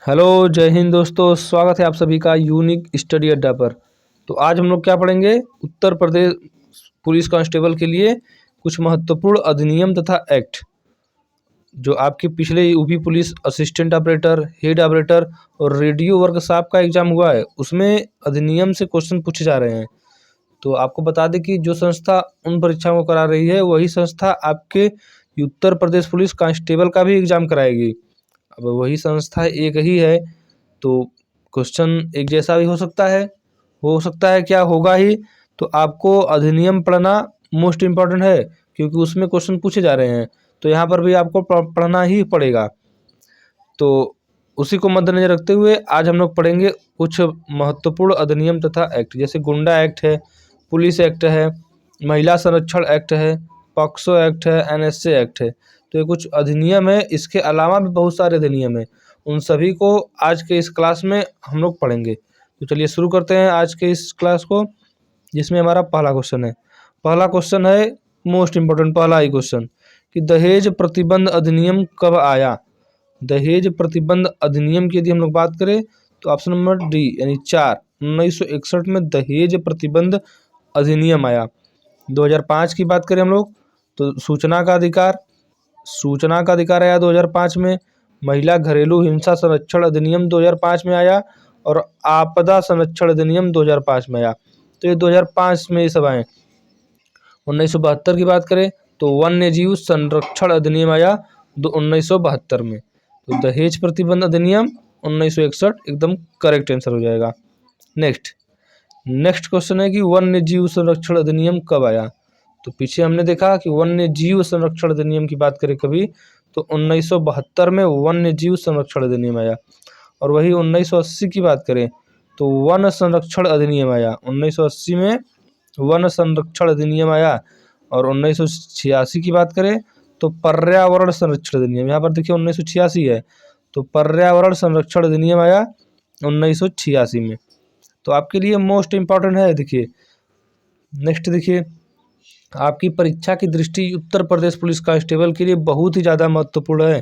Hello, जय हिंद दोस्तों। स्वागत है आप सभी का यूनिक स्टडी अड्डा पर। तो आज हम लोग क्या पढ़ेंगे? उत्तर प्रदेश पुलिस कांस्टेबल के लिए कुछ महत्वपूर्ण अधिनियम तथा एक्ट जो आपके पिछले UP police assistant operator, head operator और रेडियो वर्कशॉप का एग्जाम हुआ है, उसमें अधिनियम से क्वेश्चन पूछे जा रहे हैं। तो आपको बता दें कि जो संस्था उन परीक्षाओं को करा रही है वही संस्था आपके उत्तर प्रदेश पुलिस कांस्टेबल का भी एग्जाम कराएगी। अब वही संस्था एक ही है तो क्वेश्चन एक जैसा भी हो सकता है क्या होगा ही। तो आपको अधिनियम पढ़ना मोस्ट इम्पॉर्टेंट है क्योंकि उसमें क्वेश्चन पूछे जा रहे हैं, तो यहाँ पर भी आपको पढ़ना ही पड़ेगा। तो उसी को मद्देनजर रखते हुए आज हम लोग पढ़ेंगे कुछ महत्वपूर्ण अधिनियम तथा एक्ट, जैसे गुंडा एक्ट है, पुलिस एक्ट है, महिला संरक्षण एक्ट है, पॉक्सो एक्ट है, एनएसए एक्ट है। तो ये कुछ अधिनियम है, इसके अलावा भी बहुत सारे अधिनियम है, उन सभी को आज के इस क्लास में हम लोग पढ़ेंगे। तो चलिए शुरू करते हैं आज के इस क्लास को, जिसमें हमारा पहला क्वेश्चन है। पहला क्वेश्चन है मोस्ट इम्पोर्टेंट, पहला ही क्वेश्चन कि दहेज प्रतिबंध अधिनियम कब आया? दहेज प्रतिबंध अधिनियम की यदि हम लोग बात करें तो ऑप्शन नंबर डी यानी 4, 1961 में दहेज प्रतिबंध अधिनियम आया। 2005 की बात करें हम लोग तो सूचना का अधिकार आया 2005 में। महिला घरेलू हिंसा संरक्षण अधिनियम 2005 में आया और आपदा संरक्षण अधिनियम 2005 में आया। तो ये 2005 में ये सब आए। 1972 की बात करें तो वन्य जीव संरक्षण अधिनियम आया 1972 में। तो दहेज प्रतिबंध अधिनियम 1961 एकदम करेक्ट आंसर हो जाएगा। नेक्स्ट क्वेश्चन है कि वन्य जीव संरक्षण अधिनियम कब आया? तो पीछे हमने देखा कि वन्य जीव संरक्षण अधिनियम की बात करें कभी तो 1972 में वन्य जीव संरक्षण अधिनियम आया। और वही 1980 की बात करें तो वन संरक्षण अधिनियम आया। 1980 में वन संरक्षण अधिनियम आया। और 1986 की बात करें तो पर्यावरण संरक्षण अधिनियम, यहाँ पर देखिए 1986 है तो पर्यावरण संरक्षण अधिनियम आया 1986 में। तो आपके लिए मोस्ट इम्पॉर्टेंट है। देखिए नेक्स्ट, देखिए आपकी परीक्षा की दृष्टि उत्तर प्रदेश पुलिस कांस्टेबल के लिए बहुत ही ज़्यादा महत्वपूर्ण है।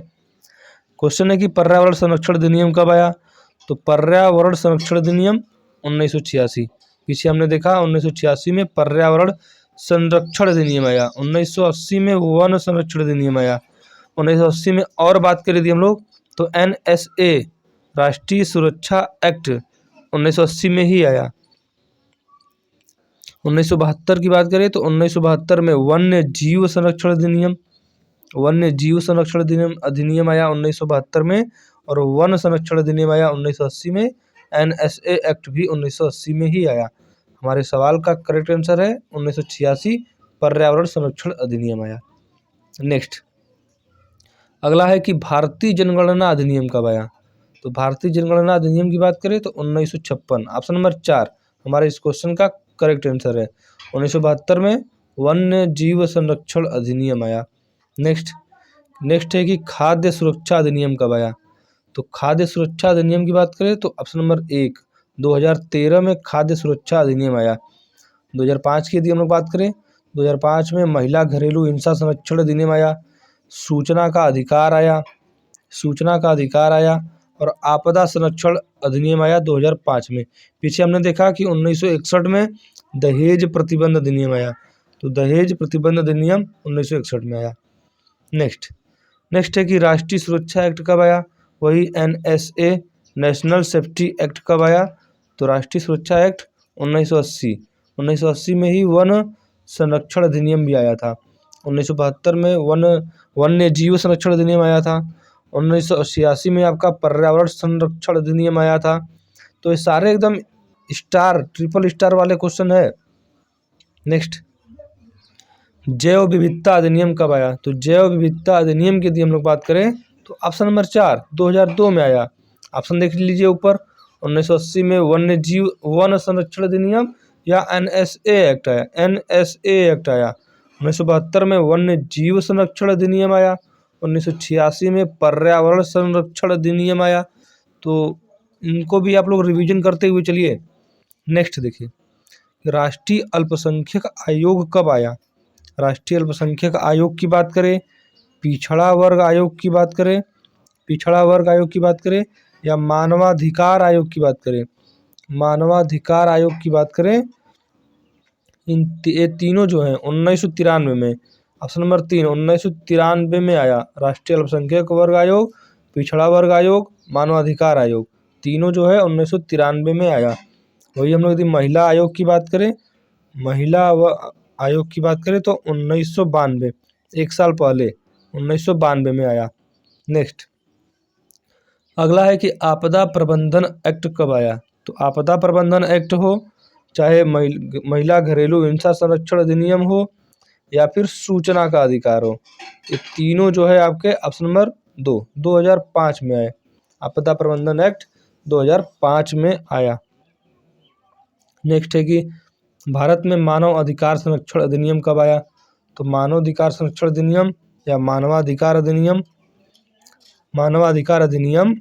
क्वेश्चन है कि पर्यावरण संरक्षण अधिनियम कब आया? तो पर्यावरण संरक्षण अधिनियम 1986। पीछे हमने देखा 1986 में पर्यावरण संरक्षण अधिनियम आया। 1980 में वन संरक्षण अधिनियम आया। 1980 में और बात करें यदि हम लोग तो एनएसए राष्ट्रीय सुरक्षा एक्ट 1980 में ही आया। 1972 की बात करें तो 1972 में वन्य जीव संरक्षण अधिनियम आया 1972 में। और वन संरक्षण अधिनियम आया 1980 में। एनएसए एक्ट भी 1980 में ही आया। हमारे सवाल का करेक्ट आंसर है 1986 पर्यावरण संरक्षण अधिनियम आया। नेक्स्ट अगला है कि भारतीय जनगणना अधिनियम कब आया? तो भारतीय जनगणना अधिनियम की बात करें तो 1956, ऑप्शन नंबर 4 हमारे इस क्वेश्चन का करेक्ट आंसर है। 1972 में वन्य जीव संरक्षण अधिनियम आया। नेक्स्ट है कि खाद्य सुरक्षा अधिनियम कब आया? तो खाद्य सुरक्षा अधिनियम की बात करें तो ऑप्शन नंबर 1 2013 में खाद्य सुरक्षा अधिनियम आया। 2005 की यदि हम लोग बात करें 2005 में महिला घरेलू हिंसा संरक्षण अधिनियम आया। सूचना का अधिकार आया और आपदा संरक्षण अधिनियम आया 2005 में। पीछे हमने देखा कि 1961 में दहेज प्रतिबंध अधिनियम आया। तो दहेज प्रतिबंध अधिनियम 1961 में आया। नेक्स्ट है कि राष्ट्रीय सुरक्षा एक्ट कब आया? वही एनएसए नेशनल सेफ्टी एक्ट कब आया? तो राष्ट्रीय सुरक्षा एक्ट 1980 में ही वन संरक्षण अधिनियम भी आया था। 1972 में वन्य जीव संरक्षण अधिनियम आया था। 1986 में आपका पर्यावरण संरक्षण अधिनियम आया था। तो ये सारे एकदम ट्रिपल स्टार वाले क्वेश्चन है। नेक्स्ट जैव विविधता अधिनियम कब आया? तो जैव विविधता अधिनियम की यदि हम लोग बात करें तो ऑप्शन नंबर 4 2002 में आया। ऑप्शन देख लीजिए ऊपर, 1980 में वन संरक्षण अधिनियम या एनएसए एक्ट आया। 1972 में वन्य जीव संरक्षण अधिनियम आया। 1986 में पर्यावरण संरक्षण अधिनियम आया। तो इनको भी आप लोग रिवीजन करते हुए चलिए। नेक्स्ट देखिए राष्ट्रीय अल्पसंख्यक आयोग कब आया? राष्ट्रीय अल्पसंख्यक आयोग की बात करें, पिछड़ा वर्ग आयोग की बात करें या मानवाधिकार आयोग की बात करें, मानवाधिकार आयोग की बात करें, ये तीनों जो हैं 1993 में, ऑप्शन नंबर 3 1993 में आया। राष्ट्रीय अल्पसंख्यक वर्ग आयोग, पिछड़ा वर्ग आयोग, मानवाधिकार आयोग, तीनों जो है 1993 में आया। वही हम लोग यदि महिला आयोग की बात करें, महिला आयोग की बात करें तो 1992, एक साल पहले 1992 में आया। नेक्स्ट अगला है कि आपदा प्रबंधन एक्ट कब आया। तो आपदा प्रबंधन एक्ट हो, चाहे महिला घरेलू हिंसा संरक्षण अधिनियम हो, या फिर सूचना का अधिकार हो, ये तीनों जो है आपके ऑप्शन नंबर 2 2005 में आए। आपदा प्रबंधन एक्ट 2005 में आया। नेक्स्ट है कि भारत में मानव अधिकार संरक्षण अधिनियम कब आया। तो मानव अधिकार संरक्षण अधिनियम या मानवाधिकार अधिनियम, मानवाधिकार अधिनियम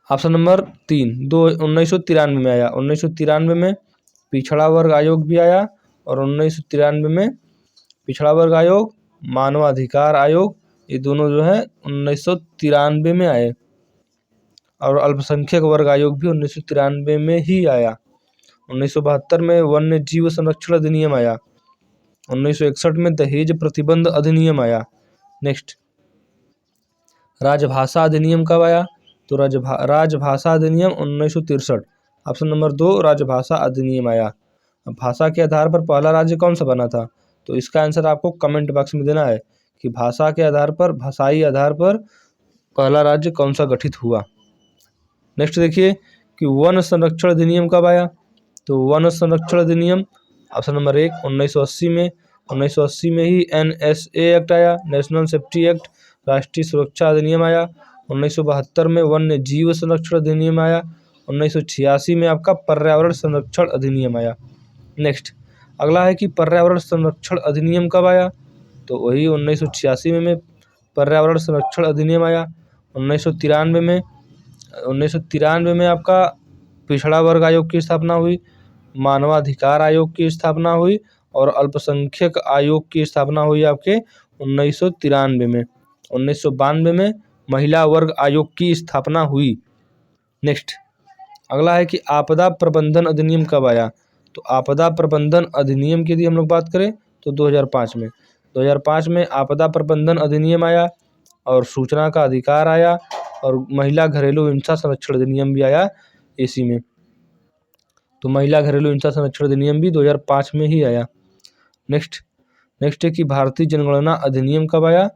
ऑप्शन नंबर 3 1993 में आया। 1993 में पिछड़ा वर्ग आयोग भी आया, और 1993 में पिछड़ा वर्ग आयोग, मानवाधिकार आयोग, ये दोनों जो है 1993 में आए। और अल्पसंख्यक वर्ग आयोग भी 1993 में ही आया। 1972 में वन्य जीव संरक्षण अधिनियम आया। 1961 में दहेज प्रतिबंध अधिनियम आया। नेक्स्ट राजभाषा अधिनियम कब आया। तो राजभाषा अधिनियम 1963, ऑप्शन नंबर 2 राजभाषा अधिनियम आया। अब भाषा के आधार पर पहला राज्य कौन सा बना था। तो इसका आंसर आपको कमेंट बॉक्स में देना है कि भाषा के आधार पर, भाषाई आधार पर पहला राज्य कौन सा गठित हुआ। नेक्स्ट देखिए कि वन संरक्षण अधिनियम कब आया। तो वन संरक्षण अधिनियम ऑप्शन नंबर 1 1980 में। 1980 में ही NSA एक्ट आया, नेशनल सेफ्टी एक्ट, राष्ट्रीय सुरक्षा अधिनियम आया। 1972 में वन्य जीव संरक्षण अधिनियम आया। 1986 में आपका पर्यावरण संरक्षण अधिनियम आया। नेक्स्ट अगला है कि पर्यावरण संरक्षण अधिनियम कब आया। तो वही 1986 में पर्यावरण संरक्षण अधिनियम आया। 1993 में आपका पिछड़ा वर्ग आयोग की स्थापना हुई, मानवाधिकार आयोग की स्थापना हुई, और अल्पसंख्यक आयोग की स्थापना हुई आपके 1993 में। 1992 में महिला वर्ग आयोग की स्थापना हुई। नेक्स्ट अगला है कि आपदा प्रबंधन अधिनियम कब आया। तो आपदा प्रबंधन अधिनियम की यदि हम लोग बात करें तो 2005 में। 2005 में आपदा प्रबंधन अधिनियम आया, और सूचना का अधिकार आया, और महिला घरेलू हिंसा संरक्षण अधिनियम भी आया इसी में। तो महिला घरेलू हिंसा संरक्षण अधिनियम भी 2005 में ही आया। नेक्स्ट है कि भारतीय जनगणना अधिनियम कब आया।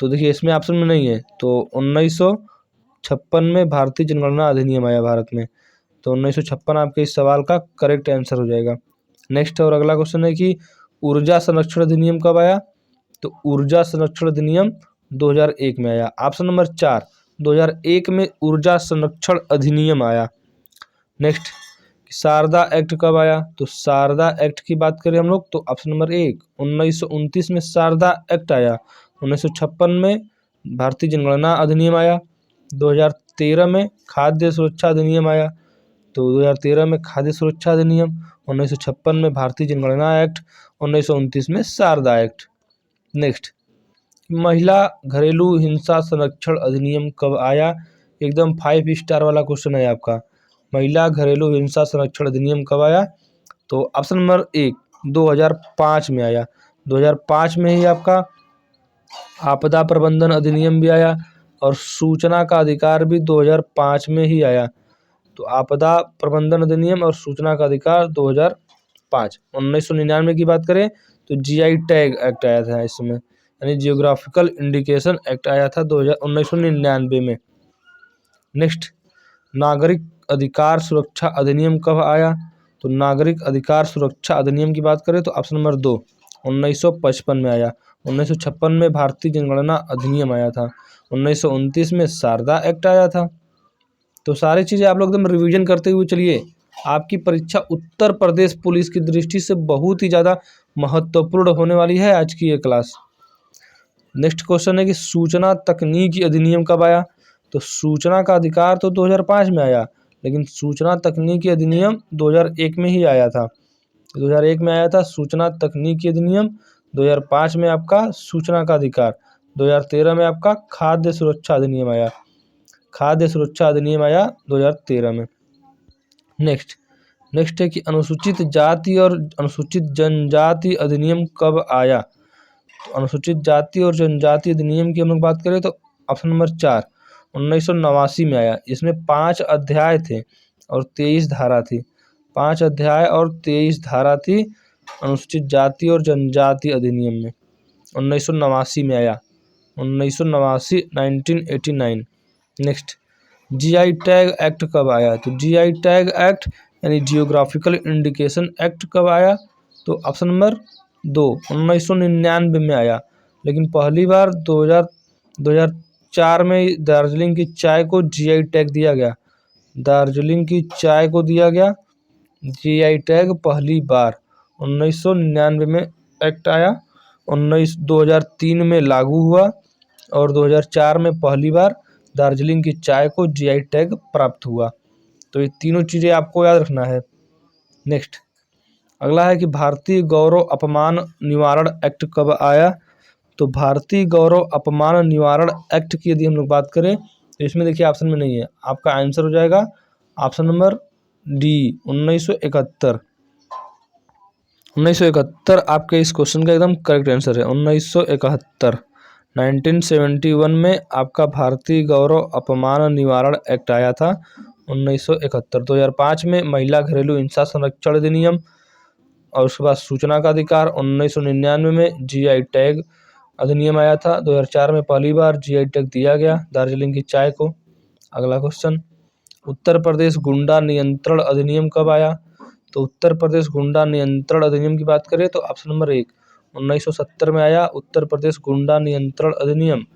तो देखिए इसमें ऑप्शन में नहीं है, तो 1956 में भारतीय जनगणना अधिनियम आया भारत में। तो 1956 आपके इस सवाल का करेक्ट आंसर हो जाएगा। नेक्स्ट और अगला क्वेश्चन है कि ऊर्जा संरक्षण अधिनियम कब आया। तो ऊर्जा संरक्षण अधिनियम 2001 में आया। ऑप्शन नंबर 4 2001 में ऊर्जा संरक्षण अधिनियम आया। नेक्स्ट शारदा एक्ट कब आया। तो शारदा एक्ट की बात करें हम लोग तो ऑप्शन नंबर 1 1929 में शारदा एक्ट आया। 1956 में भारतीय जनगणना अधिनियम आया। 2013 में खाद्य सुरक्षा अधिनियम आया। तो 2013 में खाद्य सुरक्षा अधिनियम, 1956 में भारतीय जनगणना एक्ट, 1929 में शारदा एक्ट। नेक्स्ट महिला घरेलू हिंसा संरक्षण अधिनियम कब आया। एकदम 5 स्टार वाला क्वेश्चन है आपका। महिला घरेलू हिंसा संरक्षण अधिनियम कब आया। तो ऑप्शन नंबर 1 2005 में आया। 2005 में ही आपका आपदा प्रबंधन अधिनियम भी आया, और सूचना का अधिकार भी 2005 में ही आया। तो आपदा प्रबंधन अधिनियम और सूचना का अधिकार 2005। 1999 की बात करें तो GI टैग एक्ट आया था इसमें, यानी जियोग्राफिकल इंडिकेशन एक्ट आया था 1999 में। नेक्स्ट नागरिक अधिकार सुरक्षा अधिनियम कब आया। तो नागरिक अधिकार सुरक्षा अधिनियम की बात करें तो ऑप्शन नंबर 2 1955 में आया। 1956 में भारतीय जनगणना अधिनियम आया था। 1929 में शारदा एक्ट आया था। तो सारी चीज़ें आप लोग एकदम रिवीजन करते हुए चलिए। आपकी परीक्षा उत्तर प्रदेश पुलिस की दृष्टि से बहुत ही ज़्यादा महत्वपूर्ण होने वाली है आज की ये क्लास। नेक्स्ट क्वेश्चन है कि सूचना तकनीकी अधिनियम कब आया। तो सूचना का अधिकार तो 2005 में आया, लेकिन सूचना तकनीकी अधिनियम 2001 में ही आया था। 2001 में आया था सूचना तकनीकी अधिनियम, 2005 में आपका सूचना का अधिकार, 2013 में आपका खाद्य सुरक्षा अधिनियम आया। खाद्य सुरक्षा अधिनियम आया 2013 में। नेक्स्ट है कि अनुसूचित जाति और अनुसूचित जनजाति अधिनियम कब आया। तो अनुसूचित जाति और जनजाति अधिनियम की हम लोग बात करें तो ऑप्शन नंबर 4 1989 में आया। इसमें 5 अध्याय थे और 23 धारा थी। 5 अध्याय और 23 धारा थी अनुसूचित जाति और जनजाति अधिनियम में। 1989 में आया, 1989 1989। नेक्स्ट, जीआई टैग एक्ट कब आया। तो जीआई टैग एक्ट यानी जियोग्राफिकल इंडिकेशन एक्ट कब आया। तो ऑप्शन नंबर 2 1999 में आया। लेकिन पहली बार 2004 में दार्जिलिंग की चाय को जीआई टैग दिया गया। दार्जिलिंग की चाय को दिया गया जीआई टैग पहली बार 1999 में एक्ट आया। 2003 में लागू हुआ और 2004 में पहली बार दार्जिलिंग की चाय को जीआई टैग प्राप्त हुआ। तो ये तीनों चीज़ें आपको याद रखना है। नेक्स्ट, अगला है कि भारतीय गौरव अपमान निवारण एक्ट कब आया। तो भारतीय गौरव अपमान निवारण एक्ट की यदि हम लोग बात करें तो इसमें देखिए ऑप्शन में नहीं है, आपका आंसर हो जाएगा ऑप्शन नंबर डी 1971। 1971 आपके इस क्वेश्चन का एकदम करेक्ट आंसर है। 1971 1971 में आपका भारतीय गौरव अपमान निवारण एक्ट आया था 1971। 2005 में महिला घरेलू हिंसा संरक्षण अधिनियम और उसके बाद सूचना का अधिकार। 1999 में जीआई टैग अधिनियम आया था। 2004 में पहली बार जीआई टैग दिया गया दार्जिलिंग की चाय को। अगला क्वेश्चन, उत्तर प्रदेश गुंडा नियंत्रण अधिनियम कब आया। तो उत्तर प्रदेश गुंडा नियंत्रण अधिनियम की बात करें तो ऑप्शन नंबर 1 1970 में आया उत्तर प्रदेश गुंडा नियंत्रण अधिनियम।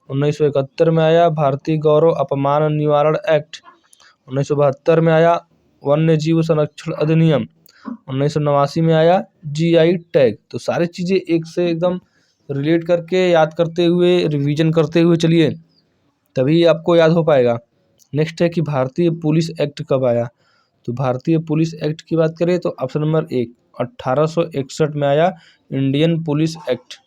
1971 में आया भारतीय गौरव अपमान निवारण एक्ट। 1972 में आया वन्य जीव संरक्षण अधिनियम। 1989 में आया जीआई टैग। तो सारी चीज़ें एक से एकदम रिलेट करके याद करते हुए रिवीजन करते हुए चलिए, तभी आपको याद हो पाएगा। नेक्स्ट है कि भारतीय पुलिस एक्ट कब आया। तो भारतीय पुलिस एक्ट की बात करें तो ऑप्शन नंबर 1 1861 में आया इंडियन पुलिस एक्ट।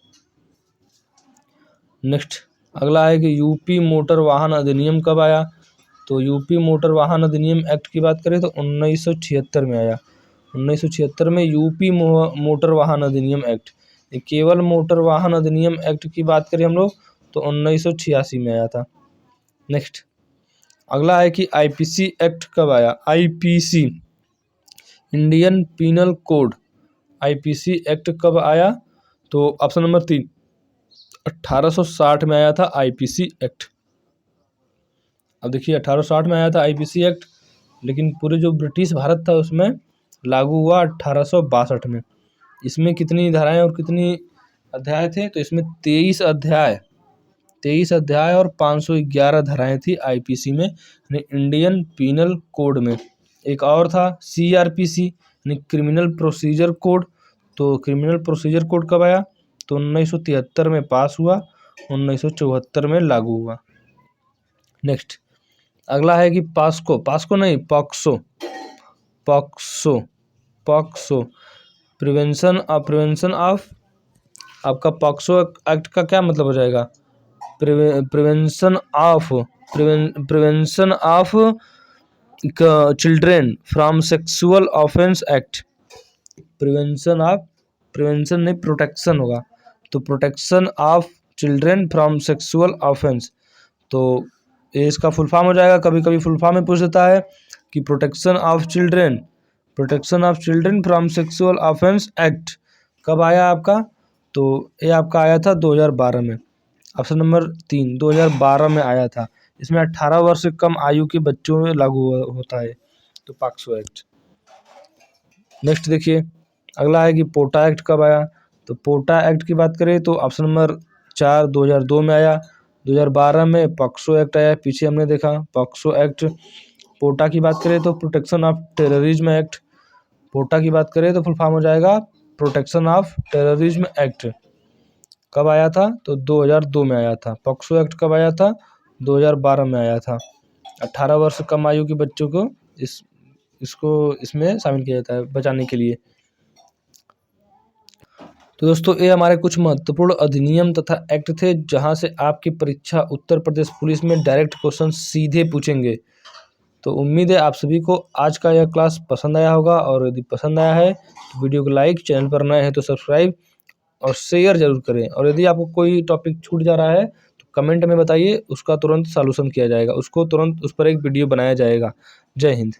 नेक्स्ट, अगला है कि यूपी मोटर वाहन अधिनियम कब आया। तो यूपी मोटर वाहन अधिनियम एक्ट की बात करें तो 1976 में आया। 1976 में यूपी मोटर वाहन अधिनियम एक्ट। केवल मोटर वाहन अधिनियम एक्ट की बात करें हम लोग तो 1986 में आया था। नेक्स्ट, अगला है कि आईपीसी एक्ट कब आया। IPC Indian penal code, IPC act कब आया। तो ऑप्शन नंबर 3 1860 में आया था आईपीसी एक्ट। अब देखिए 1860 में आया था आईपीसी एक्ट, लेकिन पूरे जो ब्रिटिश भारत था उसमें लागू हुआ 1862 में। इसमें कितनी धाराएं और कितनी अध्याय थे। तो इसमें 23 अध्याय और 511 धाराएं थी आईपीसी में यानी इंडियन पीनल कोड में। एक और था सीआरपीसी यानी क्रिमिनल प्रोसीजर कोड। तो क्रिमिनल प्रोसीजर कोड कब आया। तो 1973 में पास हुआ, 1974 में लागू हुआ। नेक्स्ट, अगला है कि पॉक्सो प्रिवेंशन ऑफ। आपका पॉक्सो एक्ट का क्या मतलब हो जाएगा। Prevention of children from sexual offence act. Prevention नहीं प्रोटेक्शन होगा। तो protection of children from sexual offence. तो ये इसका फुल फॉर्म हो जाएगा। कभी कभी फुल फॉर्म में पूछ देता है कि protection of children from sexual offence act कब आया आपका। तो ये आपका आया था 2012 में। ऑप्शन नंबर 3 2012 में आया था। इसमें 18 वर्ष से कम आयु के बच्चों में लागू होता है तो पॉक्सो एक्ट। नेक्स्ट देखिए, अगला है कि पोटा एक्ट कब आया। तो पोटा एक्ट की बात करें तो ऑप्शन नंबर 4 2002 में आया। 2012 में पॉक्सो एक्ट आया। पीछे हमने देखा पॉक्सो एक्ट। पोटा की बात करें तो प्रोटेक्शन ऑफ टेररिज्म एक्ट। पोटा की बात करें तो फुल फॉर्म हो जाएगा प्रोटेक्शन ऑफ टेररिज्म एक्ट। कब आया था। तो 2002 में आया था। पॉक्सो एक्ट कब आया था। 2012 में आया था। 18 वर्ष से कम आयु के बच्चों को इसमें शामिल किया जाता है बचाने के लिए। तो दोस्तों ये हमारे कुछ महत्वपूर्ण अधिनियम तथा एक्ट थे जहां से आपकी परीक्षा उत्तर प्रदेश पुलिस में डायरेक्ट क्वेश्चन सीधे पूछेंगे। तो उम्मीद है आप सभी को आज का यह क्लास पसंद आया होगा, और यदि पसंद आया है तो वीडियो को लाइक, चैनल पर नए हैं तो सब्सक्राइब और शेयर जरूर करें। और यदि आपको कोई टॉपिक छूट जा रहा है तो कमेंट में बताइए, उसका तुरंत सॉल्यूशन किया जाएगा, उसको तुरंत उस पर एक वीडियो बनाया जाएगा। जय हिंद।